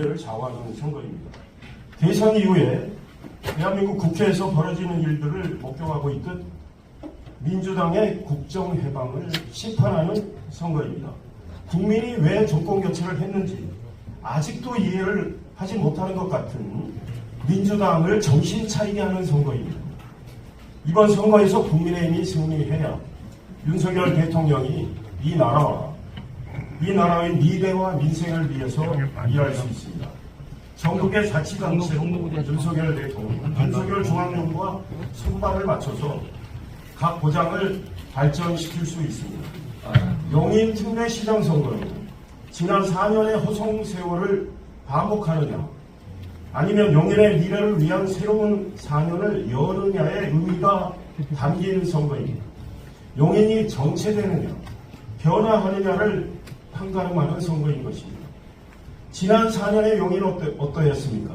미래를 좌우하는 선거입니다. 대선 이후에 대한민국 국회에서 벌어지는 일들을 목격하고 있듯 민주당의 국정해방을 심판하는 선거입니다. 국민이 왜 정권교체를 했는지 아직도 이해를 하지 못하는 것 같은 민주당을 정신 차리게 하는 선거입니다. 이번 선거에서 국민의힘이 승리해야 윤석열 대통령이 이 나라의 미래와 민생을 위해서 일할 수 있습니다. 전국의 자치단체로 윤석열 대통령, 윤석열 중앙정부와 손발을 맞춰서 각 고장을 발전시킬 수 있습니다. 용인 특례시장 선거는 지난 4년의 허송 세월을 반복하느냐, 아니면 용인의 미래를 위한 새로운 4년을 여느냐의 의미가 담긴 선거입니다. 용인이 정체되느냐, 변화하느냐를 판가름하는 선거인 것입니다. 지난 4년의 용인은 어떠했습니까?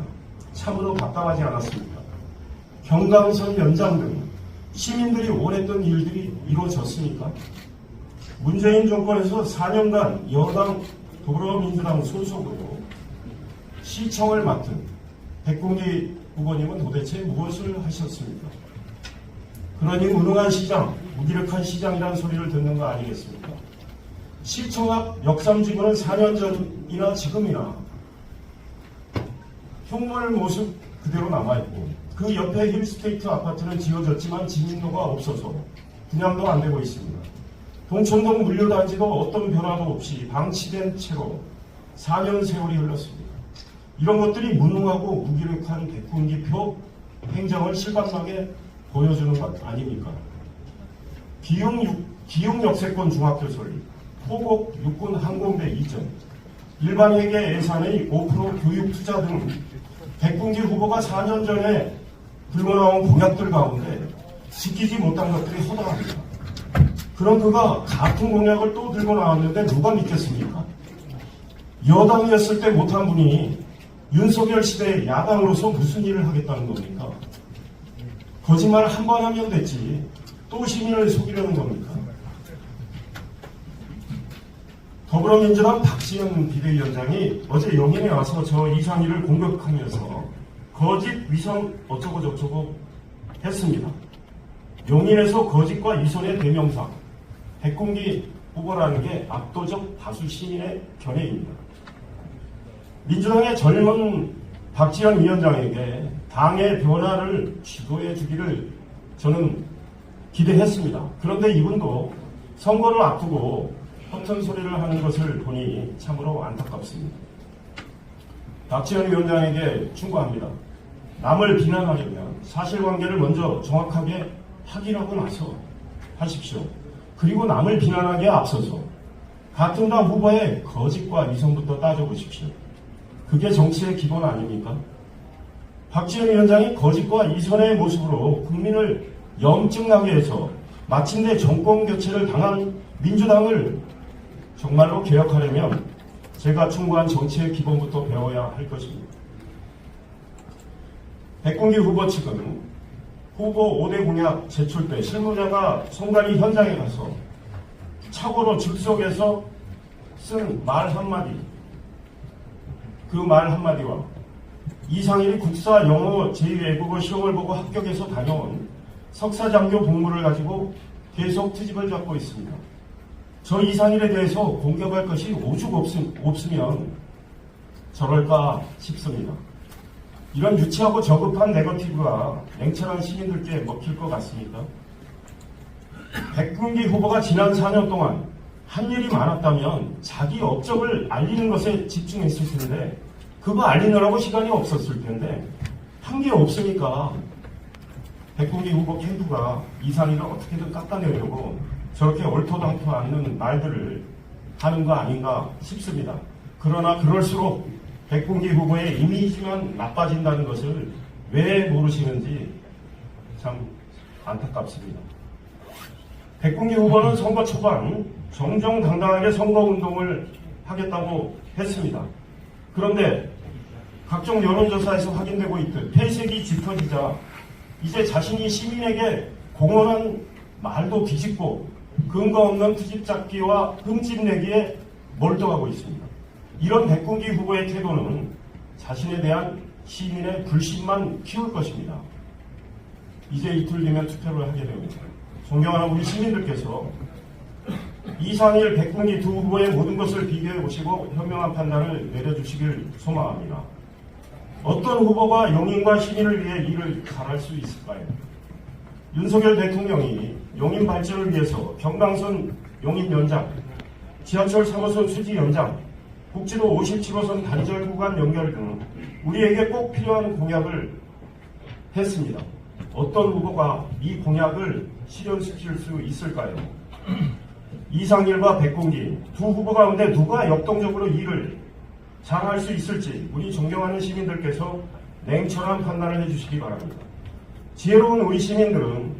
참으로 답답하지 않았습니까? 경강선 연장 등 시민들이 원했던 일들이 이루어졌습니까? 문재인 정권에서 4년간 여당 더불어민주당 소속으로 시청을 맡은 백봉기 후보님은 도대체 무엇을 하셨습니까? 그러니 무능한 시장, 무기력한 시장이라는 소리를 듣는 거 아니겠습니까? 시청 앞 역삼지구는 4년 전이나 지금이나 흉물 모습 그대로 남아있고, 그 옆에 힐스테이트 아파트는 지어졌지만 진입로가 없어서 분양도 안 되고 있습니다. 동천동 물류단지도 어떤 변화도 없이 방치된 채로 4년 세월이 흘렀습니다. 이런 것들이 무능하고 무기력한 백군기표 행정을 실감나게 보여주는 것 아닙니까? 기흥 역세권 중학교 설립, 포곡 육군 항공대 이전, 일반 회계 예산의 5% 교육 투자 등 백군기 후보가 4년 전에 들고 나온 공약들 가운데 지키지 못한 것들이 허다합니다. 그럼 그가 같은 공약을 또 들고 나왔는데 누가 믿겠습니까? 여당이었을 때 못한 분이 윤석열 시대의 야당으로서 무슨 일을 하겠다는 겁니까? 거짓말을 한 번 하면 됐지 또 시민을 속이려는 겁니까? 더불어민주당 박지원 비대위원장이 어제 용인에 와서 저 이상희를 공격하면서 거짓 위선 어쩌고 저쩌고 했습니다. 용인에서 거짓과 위선의 대명사 백군기 후보라는 게 압도적 다수 시민의 견해입니다. 민주당의 젊은 박지원 위원장에게 당의 변화를 주도해 주기를 저는 기대했습니다. 그런데 이분도 선거를 앞두고 허튼 소리를 하는 것을 보니 참으로 안타깝습니다. 박지원 위원장에게 충고합니다. 남을 비난하려면 사실관계를 먼저 정확하게 확인하고 나서 하십시오. 그리고 남을 비난하기에 앞서서 같은 당 후보의 거짓과 위선부터 따져보십시오. 그게 정치의 기본 아닙니까? 박지원 위원장이 거짓과 위선의 모습으로 국민을 염증나게 해서 마침내 정권 교체를 당한 민주당을 정말로 개혁하려면 제가 충고한 정치의 기본부터 배워야 할 것입니다. 백군기 후보 측은 후보 5대 공약 제출 때 실무자가 송달이 현장에 가서 착오로 즉석에서 쓴 말 한마디, 그 말 한마디와 이상일이 국사 영어 제2외국어 시험을 보고 합격해서 다녀온 석사장교 복무를 가지고 계속 트집을 잡고 있습니다. 저 이상일에 대해서 공격할 것이 오죽 없으면 저럴까 싶습니다. 이런 유치하고 저급한 네거티브가 냉철한 시민들께 먹힐 것 같습니까? 백군기 후보가 지난 4년 동안 한 일이 많았다면 자기 업적을 알리는 것에 집중했을 텐데, 그거 알리느라고 시간이 없었을 텐데 한 게 없으니까 백군기 후보 캠프가 이상일을 어떻게든 깎아내려고 저렇게 옳토당토 않는 말들을 하는 거 아닌가 싶습니다. 그러나 그럴수록 백군기 후보의 이미지만 나빠진다는 것을 왜 모르시는지 참 안타깝습니다. 백군기 후보는 선거 초반 정정당당하게 선거운동을 하겠다고 했습니다. 그런데 각종 여론조사에서 확인되고 있듯 폐색이 짙어지자 이제 자신이 시민에게 공언한 말도 뒤집고 근거 없는 트집 잡기와 흠집 내기에 몰두하고 있습니다. 이런 백군기 후보의 태도는 자신에 대한 시민의 불신만 키울 것입니다. 이제 이틀 뒤면 투표를 하게 됩니다. 존경하는 우리 시민들께서 이상일, 백군기 두 후보의 모든 것을 비교해 보시고 현명한 판단을 내려주시길 소망합니다. 어떤 후보가 용인과 시민을 위해 일을 잘할 수 있을까요? 윤석열 대통령이 용인 발전을 위해서 경강선 용인 연장, 지하철 3호선 수지 연장, 국지도 57호선 단절 구간 연결 등 우리에게 꼭 필요한 공약을 했습니다. 어떤 후보가 이 공약을 실현시킬 수 있을까요? 이상일과 백군기 두 후보 가운데 누가 역동적으로 일을 잘할 수 있을지 우리 존경하는 시민들께서 냉철한 판단을 해주시기 바랍니다. 지혜로운 우리 시민들은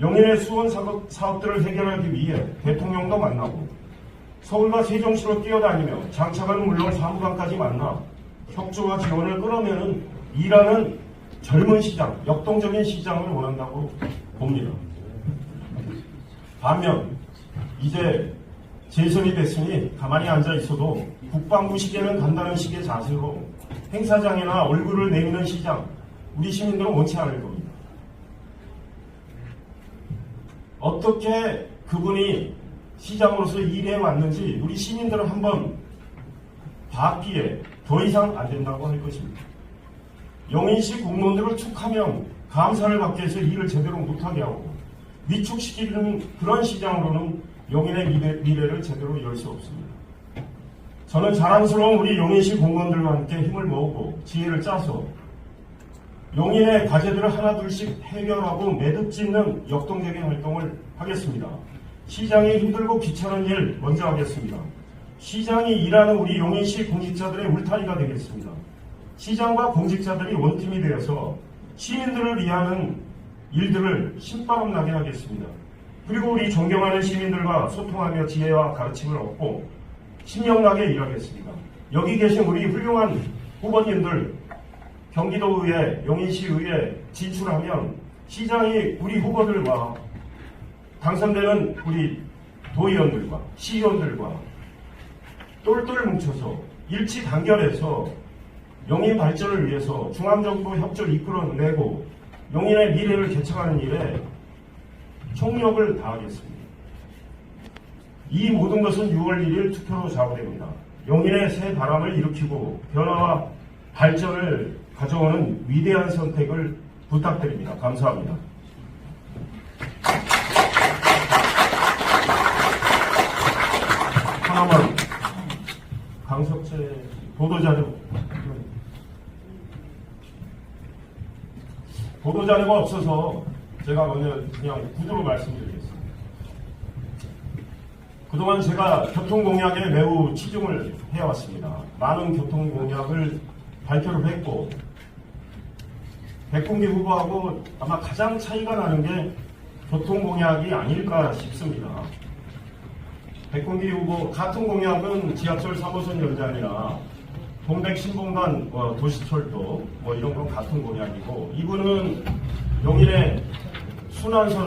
용인의 수원 사업들을 해결하기 위해 대통령도 만나고 서울과 세종시로 뛰어다니며 장차관은 물론 사무관까지 만나 협조와 지원을 끌어내는 일하는 젊은 시장, 역동적인 시장을 원한다고 봅니다. 반면 이제 재선이 됐으니 가만히 앉아 있어도 국방부 시계는 간다는 식의 자세로 행사장이나 얼굴을 내미는 시장, 우리 시민들은 원치 않을 겁니다. 어떻게 그분이 시장으로서 일해 왔는지 우리 시민들은 한번 봤기에 더 이상 안 된다고 할 것입니다. 용인시 공무원들을 툭하면 감사를 받기 위해서 일을 제대로 못하게 하고 위축시키는 그런 시장으로는 용인의 미래를 제대로 열 수 없습니다. 저는 자랑스러운 우리 용인시 공무원들과 함께 힘을 모으고 지혜를 짜서 용인의 과제들을 하나둘씩 해결하고 매듭 짓는 역동적인 활동을 하겠습니다. 시장이 힘들고 귀찮은 일 먼저 하겠습니다. 시장이 일하는 우리 용인시 공직자들의 울타리가 되겠습니다. 시장과 공직자들이 원팀이 되어서 시민들을 위하는 일들을 신바람 나게 하겠습니다. 그리고 우리 존경하는 시민들과 소통하며 지혜와 가르침을 얻고 신명나게 일하겠습니다. 여기 계신 우리 훌륭한 후보님들 경기도의회, 용인시의회 진출하면 시장이 우리 후보들과 당선되는 우리 도의원들과 시의원들과 똘똘 뭉쳐서 일치 단결해서 용인 발전을 위해서 중앙정부 협조를 이끌어내고 용인의 미래를 개척하는 일에 총력을 다하겠습니다. 이 모든 것은 6월 1일 투표로 좌우됩니다. 용인의 새 바람을 일으키고 변화와 발전을 가져오는 위대한 선택을 부탁드립니다. 감사합니다. 하나만 강석재 보도자료가 없어서 제가 먼저 그냥 구두로 말씀드리겠습니다. 그동안 제가 교통공약에 매우 치중을 해왔습니다. 많은 교통공약을 발표를 했고 백군기 후보하고 아마 가장 차이가 나는 게 교통공약이 아닐까 싶습니다. 백군기 후보 같은 공약은 지하철 3호선 연장이나 동백신봉간 도시철도 이런 건 같은 공약이고 이분은 용인의 순환선